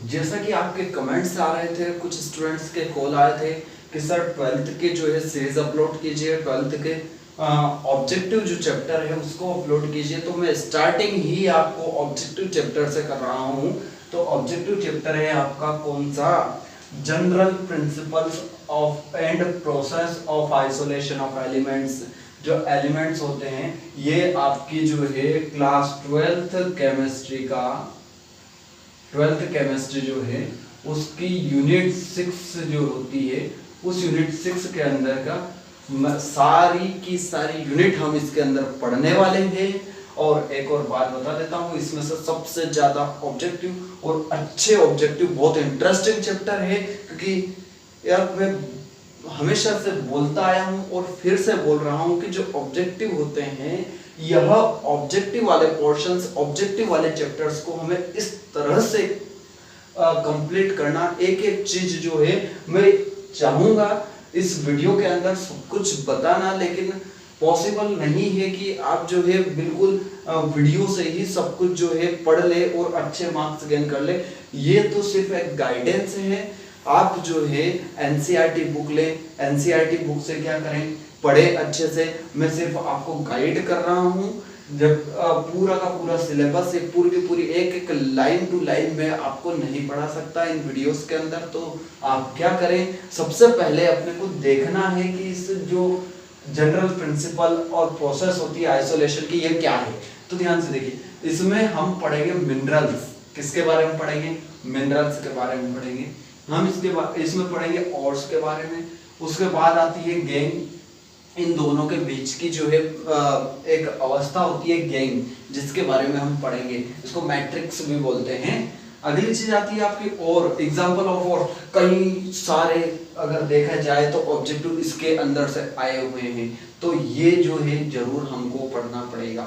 जैसा कि आपके कमेंट्स आ रहे थे, कुछ स्टूडेंट्स के कॉल आए थे कि सर 12th के जो है सीरीज अपलोड कीजिए, 12th के ऑब्जेक्टिव जो चैप्टर है उसको अपलोड कीजिए। तो मैं स्टार्टिंग ही आपको ऑब्जेक्टिव चैप्टर से कर रहा हूँ। तो ऑब्जेक्टिव चैप्टर है आपका कौन सा, general principles of and process of isolation of elements. जो एलिमेंट्स होते हैं ये आपकी जो है क्लास 12th केमिस्ट्री जो है उसकी यूनिट 6 जो होती है, उस यूनिट 6 के अंदर का सारी की सारी यूनिट हम इसके अंदर पढ़ने वाले हैं। और एक और बात बता देता हूँ, इसमें से सबसे ज्यादा ऑब्जेक्टिव और अच्छे ऑब्जेक्टिव, बहुत इंटरेस्टिंग चैप्टर है। क्योंकि यार मैं हमेशा से बोलता आया हूँ और फिर से बोल रहा हूँ कि जो ऑब्जेक्टिव होते हैं, यह ऑब्जेक्टिव वाले पोर्शंस, ऑब्जेक्टिव वाले चैप्टर्स को हमें इस तरह से कंप्लीट करना, एक एक चीज जो है मैं चाहूंगा इस वीडियो के अंदर सब कुछ बताना, लेकिन पॉसिबल नहीं है कि आप जो है बिल्कुल वीडियो से ही सब कुछ जो है पढ़ ले और अच्छे मार्क्स गेन कर ले। ये तो सिर्फ एक गाइडेंस है। आप जो है एनसीईआरटी बुक ले, एनसीईआरटी बुक से क्या करें, पढ़े अच्छे से। मैं सिर्फ आपको गाइड कर रहा हूँ। जब पूरा का पूरा सिलेबस है, पूरी की पूरी एक एक लाइन टू लाइन में आपको नहीं पढ़ा सकता इन वीडियोस के अंदर। तो आप क्या करें, सबसे पहले अपने को देखना है कि इस जो जनरल प्रिंसिपल और प्रोसेस होती है आइसोलेशन की, ये क्या है। तो ध्यान से देखिए, इसमें हम पढ़ेंगे मिनरल्स। किसके बारे में पढ़ेंगे, मिनरल्स के बारे में पढ़ेंगे हम। इसमें पढ़ेंगे ओर्स के बारे में। उसके बाद आती है गैंग। इन दोनों के बीच की जो है एक अवस्था होती है गैंग, जिसके बारे में हम पढ़ेंगे। इसको मैट्रिक्स भी बोलते हैं। अगली चीज आती है आपकी और, एग्जाम्पल ऑफ और। कई सारे अगर देखा जाए तो ऑब्जेक्टिव इसके अंदर से आए हुए हैं, तो ये जो है जरूर हमको पढ़ना पड़ेगा।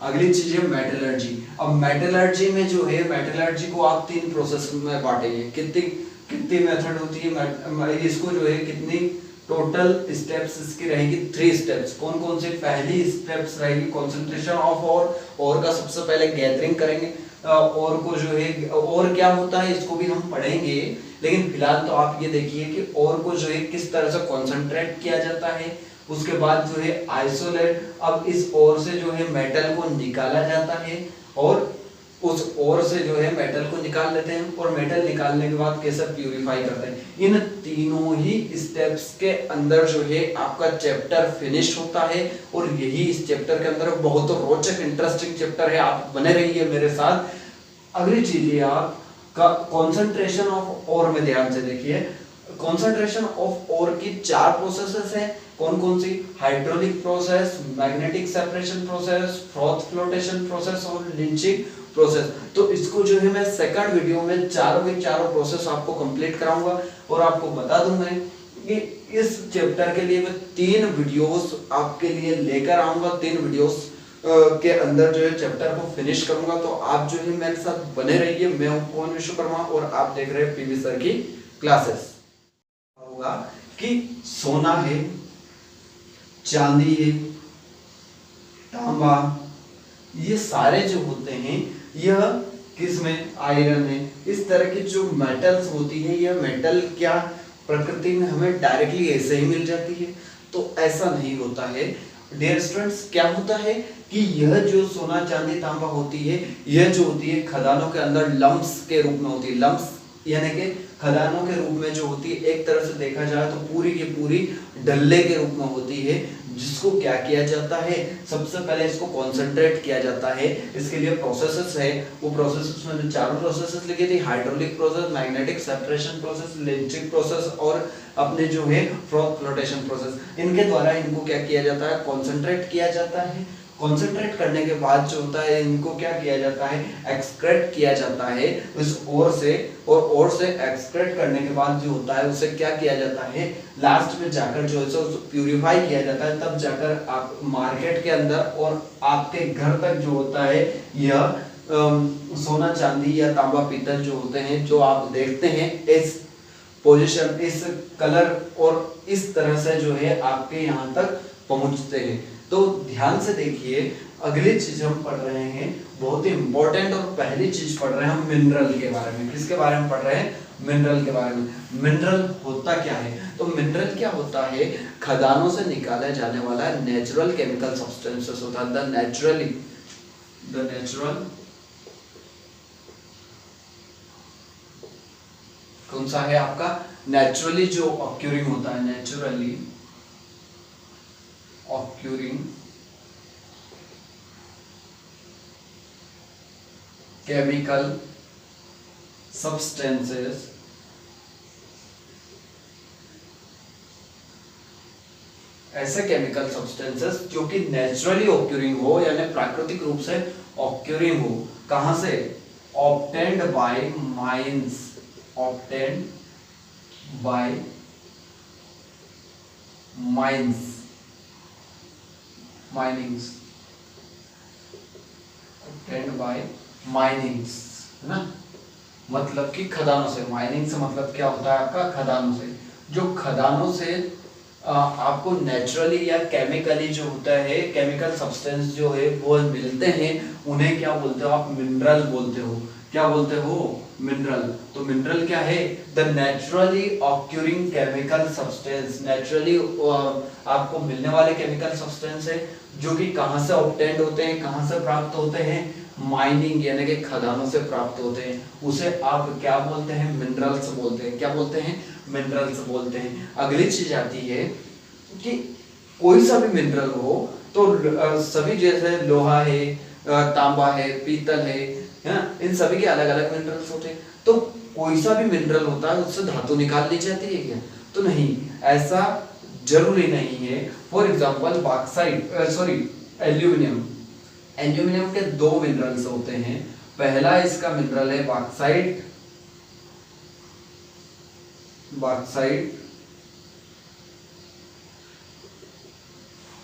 अगली चीज है मेटलर्जी। अब मेटलर्जी में जो है, मेटलर्जी को आप 3 प्रोसेस में बांटेंगे। कितनी कितनी मेथड होती है इसको जो है, कितनी टोटल स्टेप्स इसकी रहेगी, 3 स्टेप्स। कौन कौन से, पहली स्टेप्स रहेगी कंसंट्रेशन ऑफ और का सबसे पहले गैदरिंग करेंगे। और को जो है, और क्या होता है इसको भी हम पढ़ेंगे, लेकिन फिलहाल तो आप ये देखिए कि और को जो है किस तरह से कंसंट्रेट किया जाता है। उसके बाद जो है आइसोलेट। अब इस और से जो है मेटल को निकाला जाता है, और उस और से जो है मेटल को निकाल लेते हैं, और मेटल निकालने के बाद कैसे प्यूरिफाई करते हैं। इन तीनों ही स्टेप्स के अंदर जो है आपका चैप्टर फिनिश होता है। और यही इस चैप्टर के अंदर बहुत रोचक इंटरेस्टिंग चैप्टर है। आप बने रहिए मेरे साथ। अगली चीज है आपका कंसंट्रेशन ऑफ और में ध्यान से देखिए। कंसंट्रेशन ऑफ और की 4 प्रोसेसेस है। कौन कौन सी, hydraulic process, magnetic separation process, froth flotation process और लिंचिंग प्रोसेस। तो इसको जो है मैं सेकंड वीडियो में चारों के चारों प्रोसेस आपको कंप्लीट कराऊंगा। और आपको बता दूं मैं कि इस चैप्टर के लिए मैं 3 वीडियोस आपके लिए लेकर आऊंगा। 3 वीडियोस के अंदर जो है चैप्टर को फिनिश करूंगा। तो आप जो है मेरे साथ बने रहिए। मैं हूं पवन विश्वकर्मा और आप देख रहे हैं पीवी सर की क्लासेस। होगा कि सोना है, चांदी है, तांबा, ये सारे जो होते हैं यह किसमें, आयरन है। इस तरह की जो मेटल्स होती है, यह मेटल क्या प्रकृति में हमें डायरेक्टली ऐसे ही मिल जाती है, तो ऐसा नहीं होता है डियर स्टूडेंट्स। क्या होता है कि यह जो सोना चांदी तांबा होती है, यह जो होती है खदानों के अंदर लम्प्स के रूप में होती है। लम्प्स यानी कि खदानों के रूप में जो होती है, एक तरह से देखा जाए तो पूरी की पूरी डल्ले के रूप में होती है। जिसको क्या किया जाता है, सबसे पहले इसको कॉन्सेंट्रेट किया जाता है। इसके लिए प्रोसेसेस है। वो प्रोसेसेस में 4 प्रोसेसेस लिखी थी, hydraulic process, magnetic separation process, lynching process और अपने जो है फ्रॉथ फ्लोटेशन प्रोसेस। इनके द्वारा इनको क्या किया जाता है, कॉन्सेंट्रेट किया जाता है। कॉन्सेंट्रेट करने के बाद जो होता है, इनको क्या किया जाता है, एक्सक्रेट किया जाता है इस ओर से। और ओर से एक्सक्रेट करने के बाद जो होता है उसे क्या किया जाता है, लास्ट में जाकर जो है उसको प्यूरिफाई किया जाता है। तब जाकर आप मार्केट के अंदर और आपके घर तक जो होता है, यह सोना चांदी या तांबा पीतल जो होते हैं, जो आप देखते हैं इस पोजीशन, इस कलर और इस तरह से जो है आपके यहाँ तक पहुँचते हैं। तो ध्यान से देखिए, अगली चीज हम पढ़ रहे हैं, बहुत ही इंपॉर्टेंट और पहली चीज पढ़ रहे हैं हम मिनरल के बारे में। किसके बारे में पढ़ रहे हैं? मिनरल के बारे में। मिनरल होता क्या है? तो मिनरल क्या होता है? खदानों से निकाला जाने वाला नेचुरल केमिकल सब्सटेंसेस होता है। द नेचुरल कौन सा है आपका? नेचुरली जो ऑक्यूरिंग होता है, नेचुरली ऑक्यूरिंग केमिकल सब्सटेंसेस ऐसे केमिकल सब्सटेंसेस जो कि नेचुरली ऑक्यूरिंग हो, यानी प्राकृतिक रूप से ऑक्यूरिंग हो। कहां से? Obtained by mines, obtained by mines, minings, obtained by minings, है ना, मतलब कि खदानों से। माइनिंग से मतलब क्या होता है आपका? खदानों से। जो खदानों से आपको नेचुरली या केमिकली जो होता है, केमिकल सब्सटेंस जो है वो मिलते हैं, उन्हें क्या बोलते हो आप? मिनरल बोलते हो। क्या बोलते हो? मिनरल। तो मिनरल क्या है? The naturally occurring chemical substance, naturally आपको मिलने वाले केमिकल सब्सटेंस है जो कि कहां से ऑब्टेन्ड होते हैं, कहां से प्राप्त होते हैं? माइनिंग यानी कि खदानों से प्राप्त होते हैं। उसे आप क्या बोलते हैं? मिनरल्स बोलते हैं। क्या बोलते हैं? मिनरल्स बोलते हैं। अगली चीज आती है कि कोई सा भी मिनरल हो तो सभी, जैसे लोहा है, तांबा है, पीतल है ना, इन सभी के अलग अलग मिनरल्स होते हैं। तो कोई सा भी मिनरल होता है उससे धातु निकाल ली जाती है क्या? तो नहीं, ऐसा जरूरी नहीं है। For example bauxite, sorry aluminium, aluminium के दो मिनरल्स होते हैं। पहला इसका मिनरल है बॉक्साइट, बॉक्साइट,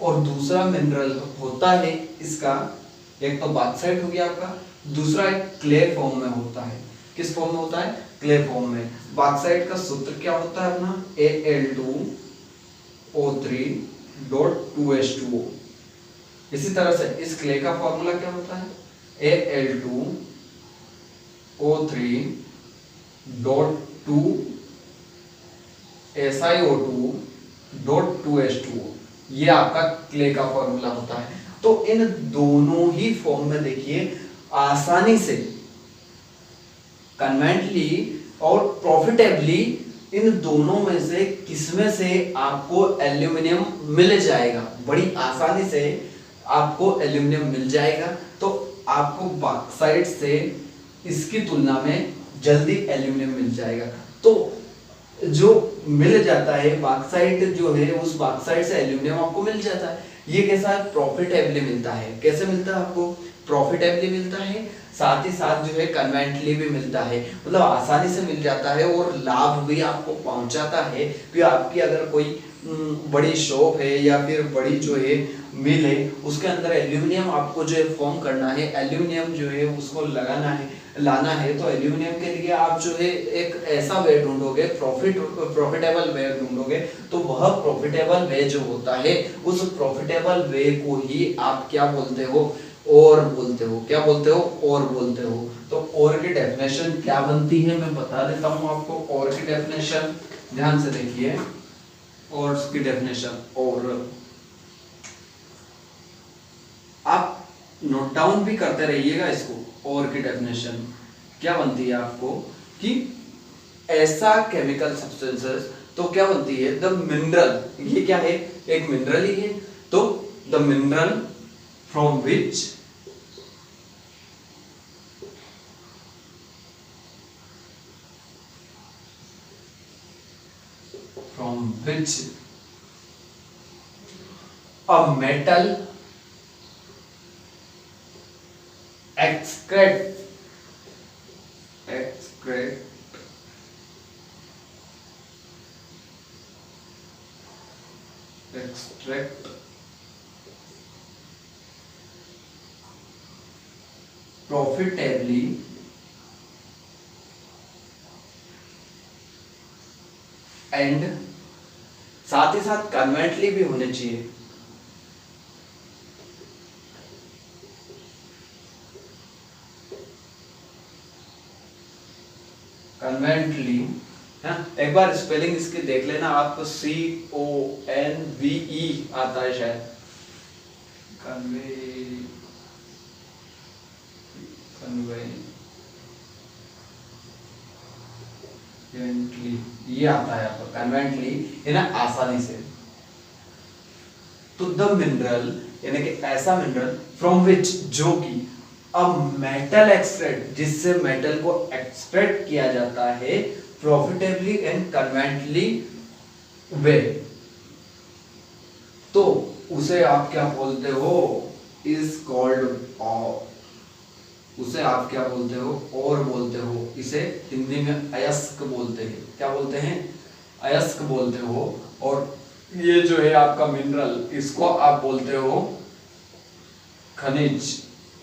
और दूसरा मिनरल होता है इसका, एक तो बॉक्साइट हो गया आपका, दूसरा एक क्ले फॉर्म में होता है। किस फॉर्म में होता है? क्ले फॉर्म में। बॉक्साइट का सूत्र क्या होता है अपना? Al2O3.2H2O। इसी तरह से इस क्ले का फॉर्मूला क्या होता है? Al2O3.2SiO2.2H2O। ये आपका क्ले का फॉर्मूला होता है। तो इन दोनों ही फॉर्म में देखिए आसानी से, कन्वेंटली और प्रॉफिटेबली, इन दोनों में से किसमें से आपको एल्यूमिनियम मिल जाएगा? बड़ी आसानी से आपको एल्यूमिनियम मिल जाएगा। तो आपको बॉक्साइट से इसकी तुलना में जल्दी एल्यूमिनियम मिल जाएगा। तो जो मिल जाता है बॉक्साइट जो है, उस बॉक्साइट से एल्यूमिनियम आपको मिल जाता है। ये कैसा है? प्रॉफिटेबली मिलता है। कैसे मिलता है आपको? प्रॉफिटेबली मिलता है, साथ ही साथ जो है कन्वेंटली भी मिलता है, मतलब आसानी से मिल जाता है और लाभ भी आपको पहुंचाता है। कि आपकी अगर कोई बड़ी शॉप है या फिर बड़ी जो है मिल है, उसके अंदर एल्यूमिनियम आपको जो है फॉर्म करना है, एल्यूमिनियम जो है उसको लगाना है, लाना है, तो एल्यूमिनियम के लिए आप जो है एक ऐसा वे ढूंढोगे, प्रॉफिटेबल वे ढूंढोगे। तो वह प्रॉफिटेबल वे जो होता है, उस प्रॉफिटेबल वे को ही आप क्या बोलते हो? और बोलते हो। क्या बोलते हो? और बोलते हो। तो और की डेफिनेशन क्या बनती है मैं बता देता हूं आपको। और की डेफिनेशन ध्यान से देखिए, और की डेफिनेशन, और आप नोट डाउन भी करते रहिएगा इसको। और की डेफिनेशन क्या बनती है आपको कि ऐसा केमिकल सब्सटेंसेस, तो क्या बनती है? द मिनरल, ये क्या है? एक मिनरल ही है। तो the mineral from which a metal extract profitably and साथ ही साथ कन्वेंटली भी होने चाहिए। कन्वेंटली, है एक बार स्पेलिंग इसकी देख लेना आप, CONVE आता है शायद, कन्वेंटली ये आता है आपको, कन्वेंटली है ना, आसानी से। तो द मिनरल यानी कि ऐसा मिनरल फ्रॉम विच, जो कि अब मेटल एक्सट्रैक्ट, जिससे मेटल को एक्सट्रैक्ट किया जाता है प्रॉफिटेबली एंड कन्वेंटली वे, तो उसे आप क्या बोलते हो, इज कॉल्ड, उसे आप क्या बोलते हो, और बोलते हो, इसे हिंदी में अयस्क बोलते हैं। क्या बोलते हैं, अयस्क बोलते हो। और ये जो है आपका मिनरल, इसको आप बोलते हो खनिज।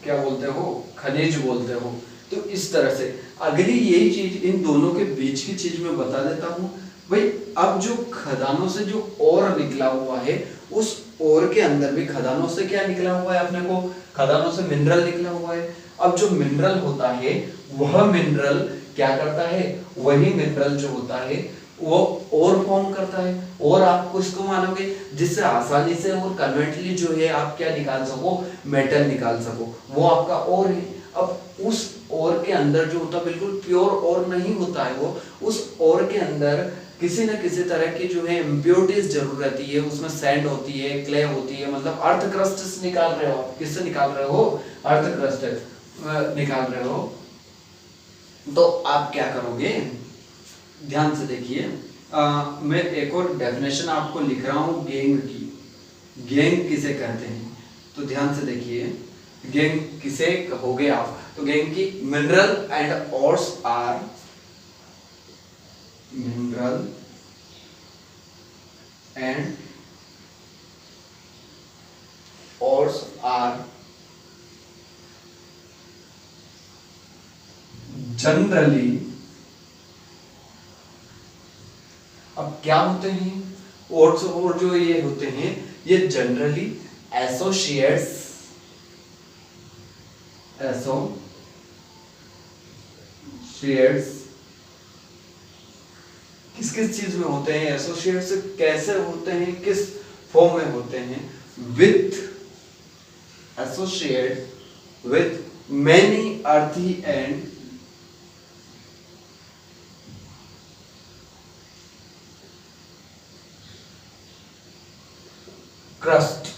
क्या बोलते हो, खनिज बोलते हो। तो इस तरह से अगली यही चीज इन दोनों के बीच की चीज मैं बता देता हूं भाई। अब जो खदानों से जो और निकला हुआ है, उस और के अंदर भी खदानों से क्या निकला हुआ है, अपने को खदानों से मिनरल निकला हुआ है। अब जो मिनरल होता है वह मिनरल क्या करता है, वही मिनरल जो होता है वो और फॉर्म करता है, और आप उसको मानोगे जिससे आसानी से और कन्वेंटली जो है आप क्या निकाल सको, मेटल निकाल सको, वो आपका और है। अब उस और के अंदर जो होता है बिल्कुल प्योर और नहीं होता है, वो उस और के अंदर किसी न किसी तरह की जो है इम्प्योरिटीज जरूर रहती है, उसमें सैंड होती है, क्ले होती है, मतलब अर्थ क्रस्ट से निकाल रहे हो। किससे निकाल रहे हो, अर्थ क्रस्ट निकाल रहे हो। तो आप क्या करोगे, ध्यान से देखिए, मैं एक और डेफिनेशन आपको लिख रहा हूं गैंग की। गैंग किसे कहते हैं, तो ध्यान से देखिए, गैंग किसे कहोगे आप, तो गैंग की mineral and ores are, mineral and ores are generally, अब क्या होते हैं ओट्स, और जो ये होते हैं ये जनरली एसोसिएट्स, किस किस चीज में होते हैं, एसोसिएट्स कैसे होते हैं, किस फॉर्म में होते हैं, विथ एसोसिएट विथ मेनी अर्थी एंड क्रस्ट,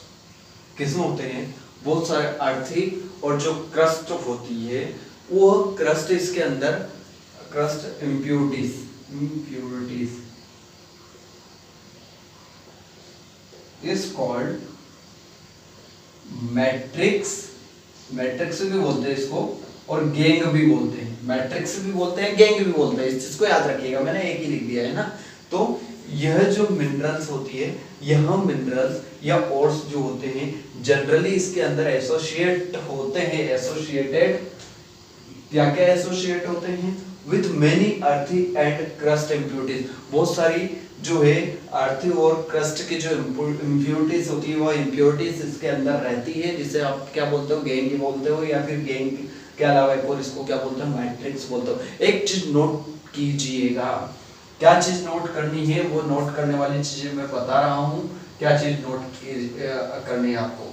किसमें होते हैं, बहुत सारे अर्थी और जो क्रस्ट होती है वो क्रस्ट, इसके अंदर crust impurities is called matrix, matrix भी बोलते हैं इसको, और गैंग भी बोलते हैं, मैट्रिक्स भी बोलते हैं, गैंग भी बोलते हैं। इस चीज को याद रखिएगा, मैंने एक ही लिख दिया है ना। तो यह जो मिनरल्स होती है, यह मिनरल्स या ऑर्स जो होते हैं जनरली इसके अंदर एसोसिएट होते हैं, एसोसिएटेड, क्या क्या एसोसिएट होते हैं, विथ मेनी अर्थी एंड क्रस्ट इम्प्योरिटीज, बहुत सारी जो है अर्थी और क्रस्ट की जो इम्प्योरिटीज होती है, वो इम्प्योरिटीज इसके अंदर रहती है, जिसे आप क्या बोलते हो, गैंग बोलते हो, या फिर गैंग के अलावा एक और इसको क्या बोलते हो, मैट्रिक्स बोलते हो। एक चीज नोट कीजिएगा, क्या चीज नोट करनी है, वो नोट करने वाली चीजें मैं बता रहा हूं, क्या चीज नोट करनी है आपको।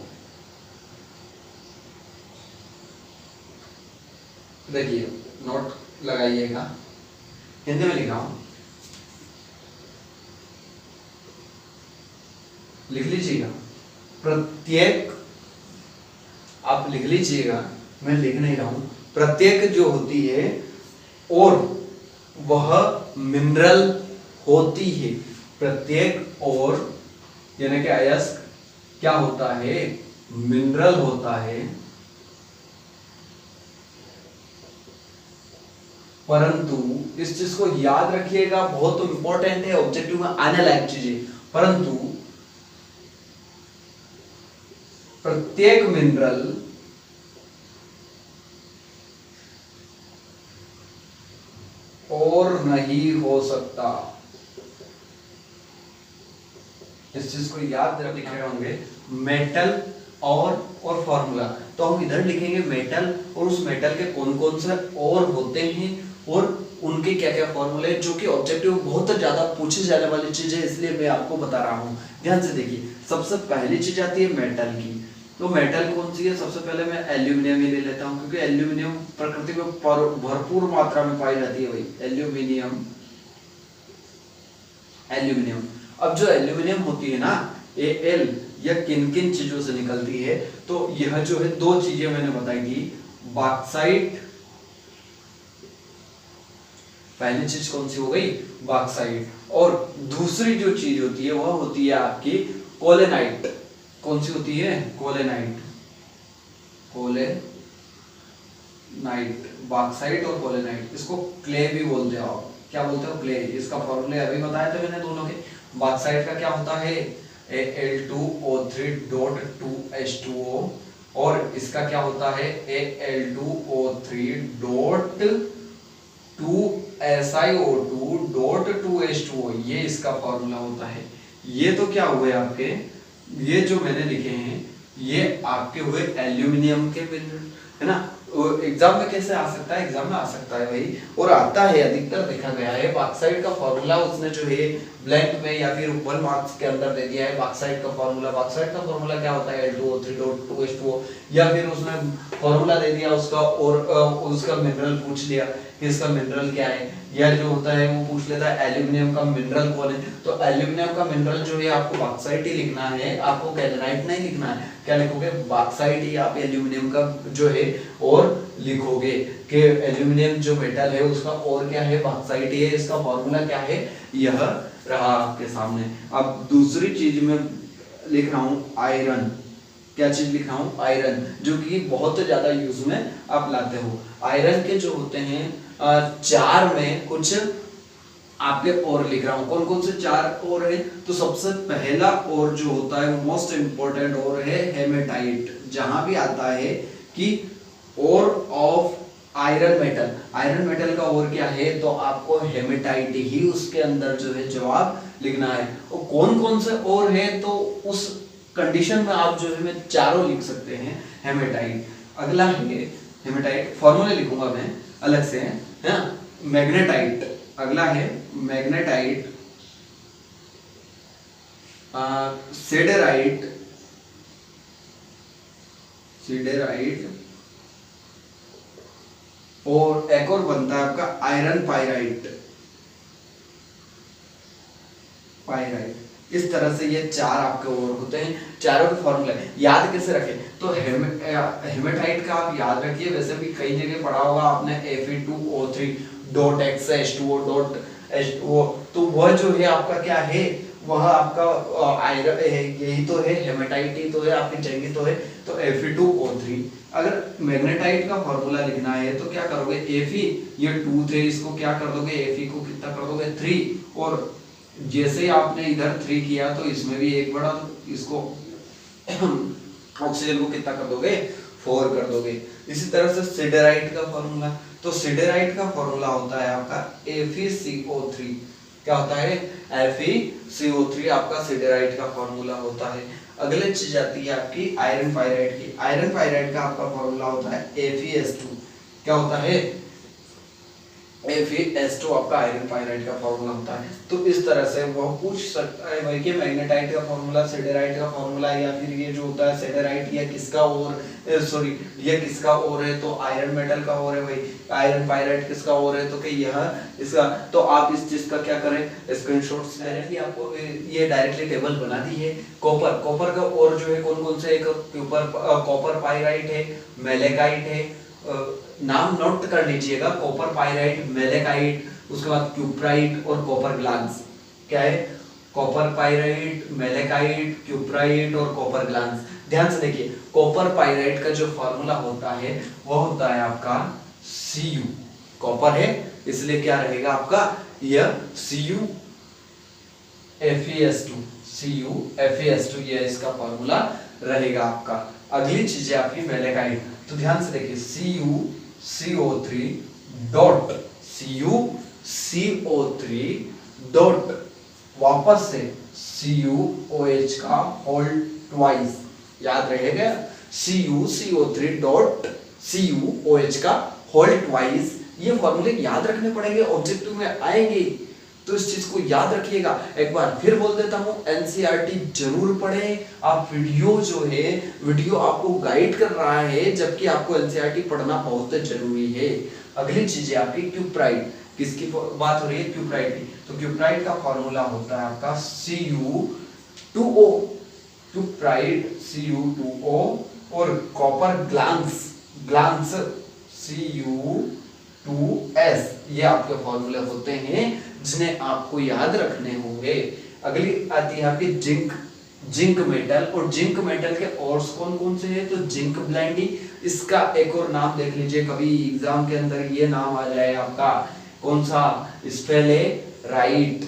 देखिए नोट लगाइएगा, हिंदी में लिखा हूं, लिख लीजिएगा। प्रत्येक, आप लिख लीजिएगा, मैं लिख नहीं रहा हूं। प्रत्येक जो होती है और वह मिनरल होती है, प्रत्येक और यानी कि अयस्क क्या होता है, मिनरल होता है, परंतु इस चीज को याद रखिएगा, बहुत इंपॉर्टेंट है, ऑब्जेक्टिव में आने लायक चीज है। परंतु प्रत्येक मिनरल और नहीं हो सकता, इस चीज को याद लिखे होंगे, मेटल और फॉर्मूला। तो हम इधर लिखेंगे मेटल, और उस मेटल के कौन कौन से और होते हैं और उनके उनके क्या क्या फॉर्मूले हैं, जो कि ऑब्जेक्टिव बहुत ज्यादा पूछे जाने वाली चीज है, इसलिए मैं आपको बता रहा हूँ। ध्यान से देखिए, सबसे पहली चीज आती है मेटल की। तो मेटल कौन सी है? सबसे पहले मैं एल्यूमिनियम ही ले लेता हूँ, क्योंकि एल्यूमिनियम प्रकृति में भरपूर मात्रा में पाई जाती है भाई, एल्यूमिनियम। एल्यूमिनियम, अब जो एल्यूमिनियम होती है ना, Al, यह किन किन चीजों से निकलती है? तो यह जो है दो चीजें मैंने बताई थी, बॉक्साइट, पहली चीज कौन सी हो गई? बॉक्साइट, और दूसरी जो चीज होती है वह होती है आपकी कोलेनाइट। कौन सी होती है? कोलेनाइट। कोलेनाइट, बॉक्साइट और कोलेनाइट, इसको क्ले भी बोलते हो आप। क्या बोलते हो? क्ले। इसका फॉर्मूले अभी बताया था मैंने दोनों के। बॉक्साइट का क्या होता है? Al2O3.2H2O, और इसका क्या होता है? Al2O3.2SiO2.2H2O, ये इसका फॉर्मूला होता है। ये तो क्या हुए आपके, ये जो मैंने लिखे हैं ये आपके हुए एल्यूमिनियम के मिनरल, है ना। एग्जाम में कैसे आ सकता है? एग्जाम में आ सकता है भाई, और आता है, अधिकतर देखा गया है। बॉक्साइट का फॉर्मूला उसने जो है ब्लैंक में या फिर 1 मार्क्स के अंदर दे दिया है। बॉक्साइट का फॉर्मूला, बॉक्साइट का फॉर्मूला क्या होता है? Al2O3.2H2O, या फिर उसने फॉर्मूला दे दिया उसका, और उसका मिनरल पूछ लिया कि इसका मिनरल क्या है, या जो होता है वो पूछ लेता है एल्यूमिनियम का मिनरल कौन है। तो एल्यूमिनियम का मिनरल जो है आपको बॉक्साइट ही लिखना है, आपको कैल्साइट नहीं लिखना है। क्या लिखोगे? बॉक्साइट ही आप एल्यूमिनियम का जो है और लिखोगे कि एल्यूमिनियम जो मेटल है उसका और क्या है? बॉक्साइट ही है। इसका फॉर्मूला क्या है? यह रहा आपके सामने। अब दूसरी चीज में लिख रहा हूं आयरन। क्या चीज लिख रहा हूं? आयरन, जो कि बहुत ज्यादा यूज में आप लाते हो। आयरन के जो होते हैं 4 में कुछ आपके और लिख रहा हूं। कौन कौन से 4 और है? तो सबसे पहला और जो होता है मोस्ट इंपोर्टेंट और है हेमेटाइट। जहां भी आता है कि और of iron metal, iron metal का और क्या है? तो आपको हेमेटाइट ही उसके अंदर जो है जवाब लिखना है। और कौन कौन से और है? तो उस कंडीशन में आप जो है मैं चारों लिख सकते हैं हेमेटाइट। अगला है हेमेटाइट, फॉर्मूले लिखूंगा मैं अलग से, है ना। मैग्नेटाइट, अगला है मैग्नेटाइट, सिडेराइट, सिडेराइट, और एक और बनता है आपका आयरन पाइराइट। पाइराइट, इस तरह से ये 4 आपके और होते हैं। चारों के फॉर्मूले याद कैसे रखें? तो हेमेटाइट का आप याद रखिए, वैसे भी कई जगह पढ़ा होगा आपने Fe2O3.H2O.H2O, तो वह जो है आपका क्या है? वह आपका आयरन है, यही तो है, हेमेटाइट ही तो है, आपकी जंगी तो है। तो Fe2O3। अगर मैग्नेटाइट का फॉर्मूला लिखना है तो क्या करोगे? Fe, ये 2 थे, इसको क्या कर दोगे? Fe को कितना कर दोगे? 3, और जैसे ही आपने इधर 3 किया तो इसमें भी 1 बढ़ा, तो इसको ऑक्सीजन को कितना कर दोगे? 4 कर दोगे। इसी तरह से सिडेराइट का फॉर्मूला, तो सिडेराइट का फॉर्मूला होता है आपका FeCO3। क्या होता है? FeCO3 आपका सिडेराइट का फॉर्मूला होता है। अगले चीज आती है आपकी आयरन पाइराइट की। आयरन पाइराइट का आपका फॉर्मूला होता है FeS2। क्या होता है? FeS2 आपका आयरन पाइराइट का फॉर्मूला होता है। तो इस तरह से वो पूछ सकता है भाई कि मैग्नेटाइट का फॉर्मूला, सिडेराइट का फॉर्मूला, या फिर ये जो होता है सिडेराइट, या किसका और सॉरी ये किसका और है? तो आयरन मेटल का और है भाई। आयरन पाइराइट किसका और है? तो कि यह इसका। तो आप इस चीज का क्या करें? स्क्रीनशॉट्स डायरेक्टली आपको ये डायरेक्टली टेबल बना दी है। कॉपर, कॉपर का और जो है कौन कौन से? एक कॉपर पाइराइट है, मेलेकाइट है, नाम नोट कर लीजिएगा, कॉपर पाइराइट, मेलेकाइट, उसके बाद क्यूप्राइट और कॉपर ग्लांस। क्या है? कॉपर पाइराइट, मेलेकाइट, क्यूप्राइट और कॉपर ग्लांस। ध्यान से देखिए, कॉपर पाइराइट का जो फॉर्मूला होता है वो होता है आपका Cu। कॉपर है इसलिए क्या रहेगा आपका? यह Cu FeS2, Cu FeS2, यह इसका फॉर्मूला रहेगा आपका। अगली चीज है आपकी मेलेकाइट। तो ध्यान से देखिए, CuCO3 डॉट वापस से CuOH का होल ट्वाइस, याद रहेगा? CuCO3 डॉट CuOH का होल ट्वाइस ये फॉर्मूले याद रखने पड़ेंगे, ऑब्जेक्टिव में आएंगे, तो इस चीज को याद रखिएगा। एक बार फिर बोल देता हूँ, एनसीईआरटी जरूर पढ़ें। आप वीडियो जो है, वीडियो आपको गाइड कर रहा है, जबकि आपको एनसीईआरटी पढ़ना बहुत जरूरी है। अगली चीज है आपकी क्यूप्राइड। किसकी बात हो रही है? क्यूप्राइड की। तो क्यूप्राइड का फॉर्मूला होता है आपका Cu2O, क्यूप्राइड Cu2O, और कॉपर ग्लांस Cu2S, ये आपके फॉर्मूले होते हैं जिन्हें आपको याद रखने होंगे। अगली आती है आपकी जिंक मेटल, और जिंक मेटल के और कौन कौन से हैं? तो जिंक ब्लेंडी, इसका एक और नाम देख लीजिए, कभी एग्जाम के अंदर ये नाम आ जाए आपका, कौन सा? स्फेलेराइट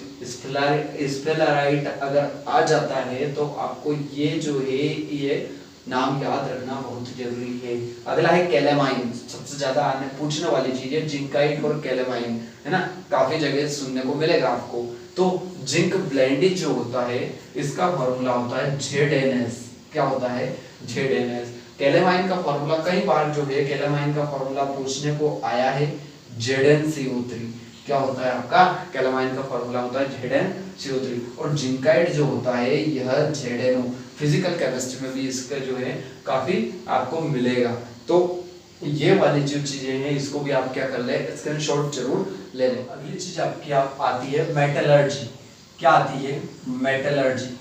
अगर आ जाता है तो आपको ये जो है ये नाम याद रखना बहुत जरूरी है। अगला है कैलेमाइन, सबसे ज्यादा आने पूछने वाली चीज है जिंकाइट और कैलेमाइन, है ना, काफी जगह सुनने को मिलेगा आपको। तो जिंक ब्लेंडी जो होता है, इसका फॉर्मूला होता है ZNS। क्या होता है? ZNS। कैलेमाइन का फॉर्मूला कई बार जो है, कैलेमाइन का फॉर्मूला पूछने को आया है ZnCO3। क्या होता है आपका? कैलेमाइन का फॉर्मूला होता है ZnCO3। और जिंकाइड जो होता है यह ZnO। फिजिकल केमिस्ट्री में भी इसका जो है काफी आपको मिलेगा। तो ये वाली जो चीजें हैं इसको भी आप क्या कर ले, स्क्रीनशॉट जरूर ले लें। अगली चीज आपकी आती है मेटलर्जी। क्या आती है? मेटलर्जी।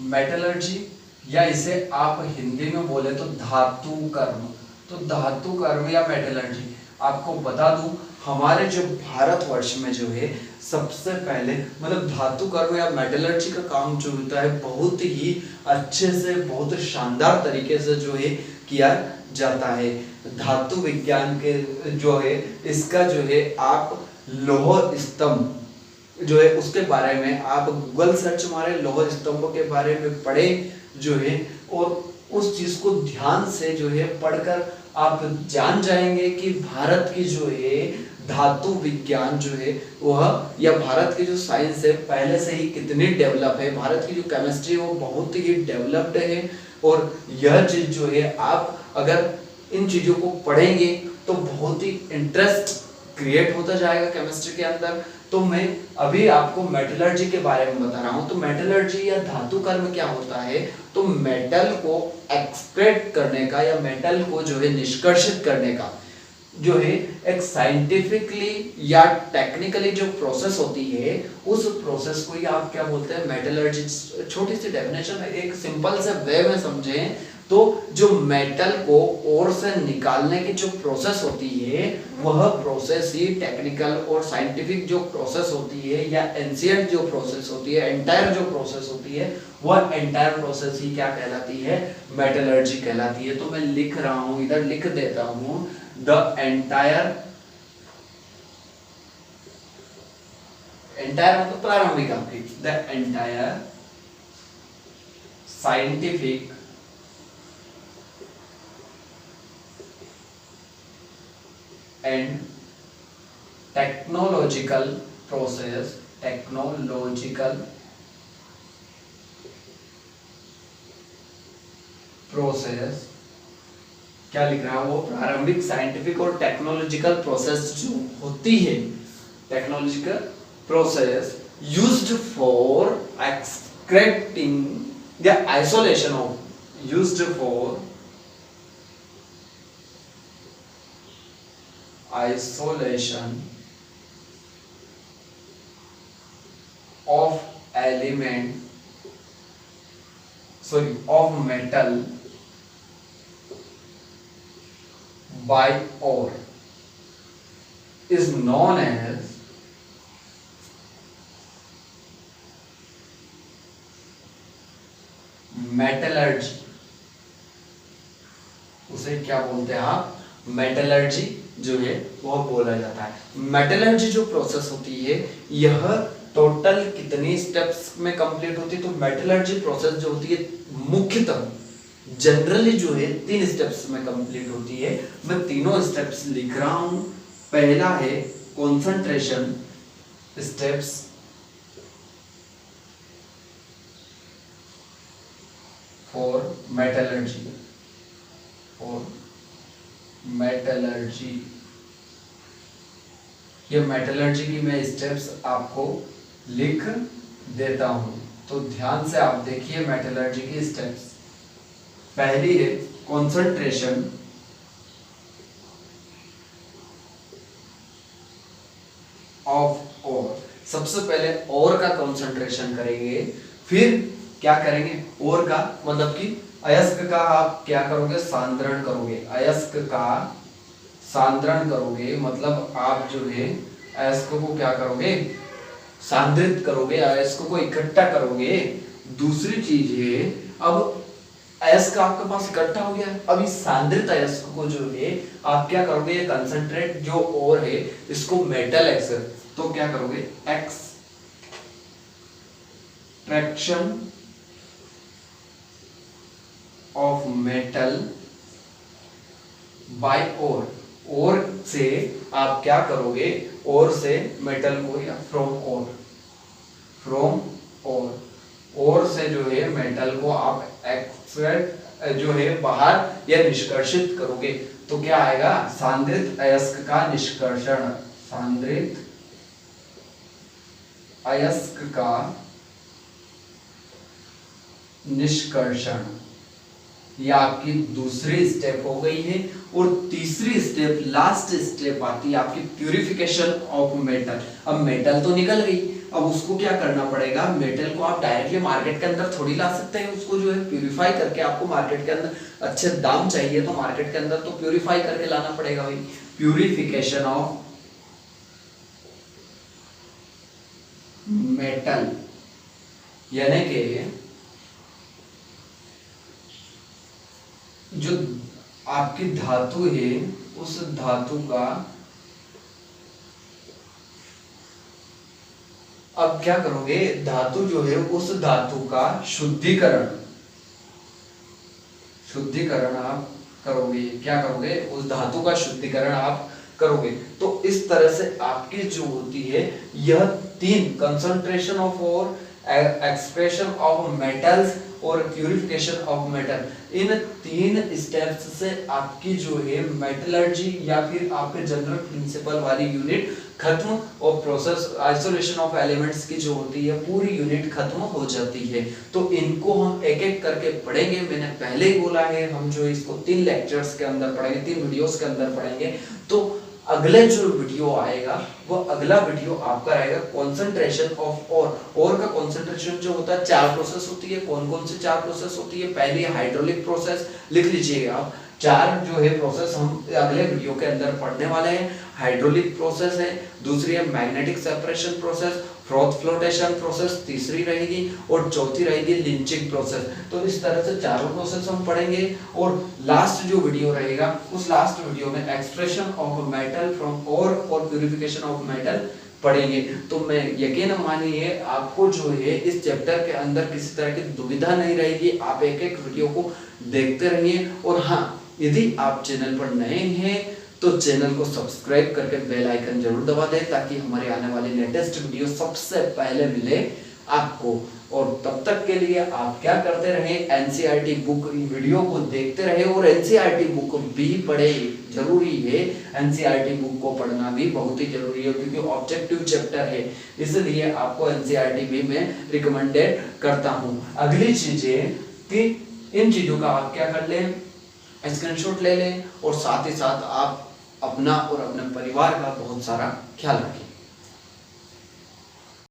मेटलर्जी, या इसे आप हिंदी में बोले तो धातु कर्म। तो धातु कर्म या मेटलर्जी, आपको बता दूं हमारे जो भारतवर्ष में जो है सबसे पहले मतलब धातु कर्म या मेटलर्जी का काम जो होता है बहुत ही अच्छे से, बहुत शानदार तरीके से जो है किया जाता है। धातु विज्ञान के जो है इसका जो है आप लौह स्तंभ जो है उसके बारे में आप गूगल सर्च मारे, लौह स्तंभ के बारे में पढ़े जो है, और उस चीज को ध्यान से जो है पढ़कर आप जान जाएंगे कि भारत की जो है धातु विज्ञान जो है वह, या भारत की जो साइंस है पहले से ही कितनी डेवलप है, भारत की जो केमिस्ट्री है वो बहुत ही डेवलप्ड है। और यह चीज जो है आप अगर इन चीजों को पढ़ेंगे तो बहुत ही इंटरेस्ट क्रिएट होता जाएगा केमिस्ट्री के अंदर। तो मैं अभी आपको मेटलर्जी के बारे में बता रहा हूं। तो मेटलर्जी या धातु कर्म क्या होता है? तो मेटल को एक्सट्रैक्ट करने का या मेटल को जो है निष्कर्षित करने का जो है एक साइंटिफिकली या टेक्निकली जो प्रोसेस होती है, उस प्रोसेस को ही आप क्या बोलते हैं? मेटलर्जी। छोटी सी डेफिनेशन है, एक सिंपल से वे में समझें तो जो मेटल को ओर से निकालने की जो प्रोसेस होती है वह प्रोसेस ही टेक्निकल और साइंटिफिक जो प्रोसेस होती है या एंशिएंट जो प्रोसेस होती है, एंटायर जो प्रोसेस होती है, वह एंटायर प्रोसेस ही क्या कहलाती है? मेटलर्जी कहलाती है। तो मैं लिख रहा हूं, इधर लिख देता हूं, द एंटायर मतलब प्रारंभिक आपकी, the entire scientific and technological process क्या लिख रहा है वो? प्रारंभिक साइंटिफिक और टेक्नोलॉजिकल प्रोसेस जो होती है, technological process used for extracting the isolation of, used for isolation of metal by ore is known as metallurgy. उसे क्या बोलते हैं आप? मेटलर्जी जो है वह बोला जाता है। मेटलर्जी जो प्रोसेस होती है यह टोटल कितनी स्टेप्स में कंप्लीट होती है? तो मेटलर्जी प्रोसेस जो होती है मुख्यतः जनरली जो है 3 स्टेप्स में कंप्लीट होती है। मैं तीनों स्टेप्स लिख रहा हूं। पहला है concentration steps, for metallurgy, metallurgy. ये मेटलर्जी की मैं स्टेप्स आपको लिख देता हूं, तो ध्यान से आप देखिए मेटलर्जी की स्टेप्स। पहली है कंसंट्रेशन ऑफ ओर। सबसे पहले ओर का कंसंट्रेशन करेंगे, फिर क्या करेंगे, ओर का मतलब कि अयस्क का आप क्या करोगे, सांद्रण करोगे। अयस्क का सांद्रण करोगे मतलब आप जो है अयस्क को क्या करोगे, सांद्रित करोगे, अयस्क को इकट्ठा करोगे। दूसरी चीज है, अब अयस्क आपके पास इकट्ठा हो गया, अब इस सांद्रित अयस्क को जो है आप क्या करोगे, ये कंसंट्रेट जो ओर है इसको मेटल एक्स, तो क्या करोगे, एक्सट्रैक्शन ऑफ मेटल बाय ओर। ओर से आप क्या करोगे, ओर से मेटल को, या फ्रॉम ओर से जो है मेटल को आप एक्सट्रैक्ट जो है बाहर या निष्कर्षित करोगे। तो क्या आएगा, सांद्रित अयस्क का निष्कर्षण। सांद्रित अयस्क का निष्कर्षण, यह आपकी दूसरी स्टेप हो गई है। और तीसरी स्टेप, लास्ट स्टेप आती है आपकी प्यूरिफिकेशन ऑफ मेटल। अब मेटल तो निकल गई, अब उसको क्या करना पड़ेगा, मेटल को आप डायरेक्टली मार्केट के अंदर थोड़ी ला सकते हैं, उसको जो है प्यूरिफाई करके आपको मार्केट के अंदर अच्छे दाम चाहिए तो मार्केट के अंदर तो प्यूरिफाई करके लाना पड़ेगा भाई। प्यूरिफिकेशन ऑफ मेटल यानी कि जो आपकी धातु है उस धातु का अब क्या करोगे, धातु जो है उस धातु का शुद्धिकरण आप करोगे। क्या करोगे, उस धातु का शुद्धिकरण आप करोगे। तो इस तरह से आपकी जो होती है यह तीन, concentration of ore, expression of metals और प्यूरिफिकेशन ऑफ मेटल, इन तीन स्टेप्स से आपकी जो है मेटलर्जी या फिर आपके जनरल प्रिंसिपल वाली यूनिट खत्म, और प्रोसेस आइसोलेशन ऑफ एलिमेंट्स की जो होती है पूरी यूनिट खत्म हो जाती है। तो इनको हम एक एक करके पढ़ेंगे। मैंने पहले ही बोला है हम जो इसको 3 लेक्चर्स के अंदर पढ़ेंगे, 3 वीडियोस के अंदर पढ़ेंगे। तो अगले जो वीडियो आएगा वो अगला वीडियो आपका रहेगा कंसंट्रेशन ऑफ ओर का कंसंट्रेशन जो होता है 4 प्रोसेस होती है। कौन कौन से 4 प्रोसेस होती है, पहली हाइड्रोलिक प्रोसेस, लिख लीजिएगा आप। 4 जो है प्रोसेस हम अगले वीडियो के अंदर पढ़ने वाले हैं। हाइड्रोलिक प्रोसेस है, दूसरी है magnetic separation process, fourth flotation process तीसरी रहेगी, और चौथी रहेगी लिंचिंग प्रोसेस। तो इस तरह से चारों प्रोसेस हम पढ़ेंगे। और लास्ट जो वीडियो रहेगा उस लास्ट वीडियो में एक्सप्रेशन ऑफ मेटल फ्रॉम ओर और प्यूरिफिकेशन ऑफ मेटल पढ़ेंगे। तो मैं यकीन मानिए आपको जो है इस चैप्टर के अंदर किसी तरह की दुविधा नहीं रहेगी। आप एक एक वीडियो को देखते रहिए। और हाँ, यदि आप चैनल पर नए हैं तो चैनल को सब्सक्राइब करके बेल आइकन जरूर दबा दें ताकि हमारे आने वाली लेटेस्ट वीडियो सबसे पहले मिले आपको। और तब तक के लिए आप क्या करते रहे, एनसीईआरटी बुक वीडियो को देखते रहे और एनसीईआरटी बुक भी पढ़े। जरूरी है, एनसीईआरटी बुक को पढ़ना भी बहुत ही जरूरी है क्योंकि ऑब्जेक्टिव चैप्टर है, इसलिए आपको एनसीईआरटी भी मैं रिकमेंडेड करता हूँ। अगली चीजें कि इन चीजों का आप क्या कर लें, स्क्रीनशॉट ले लें और साथ ही साथ आप अपना और अपने परिवार का बहुत सारा ख्याल रखें।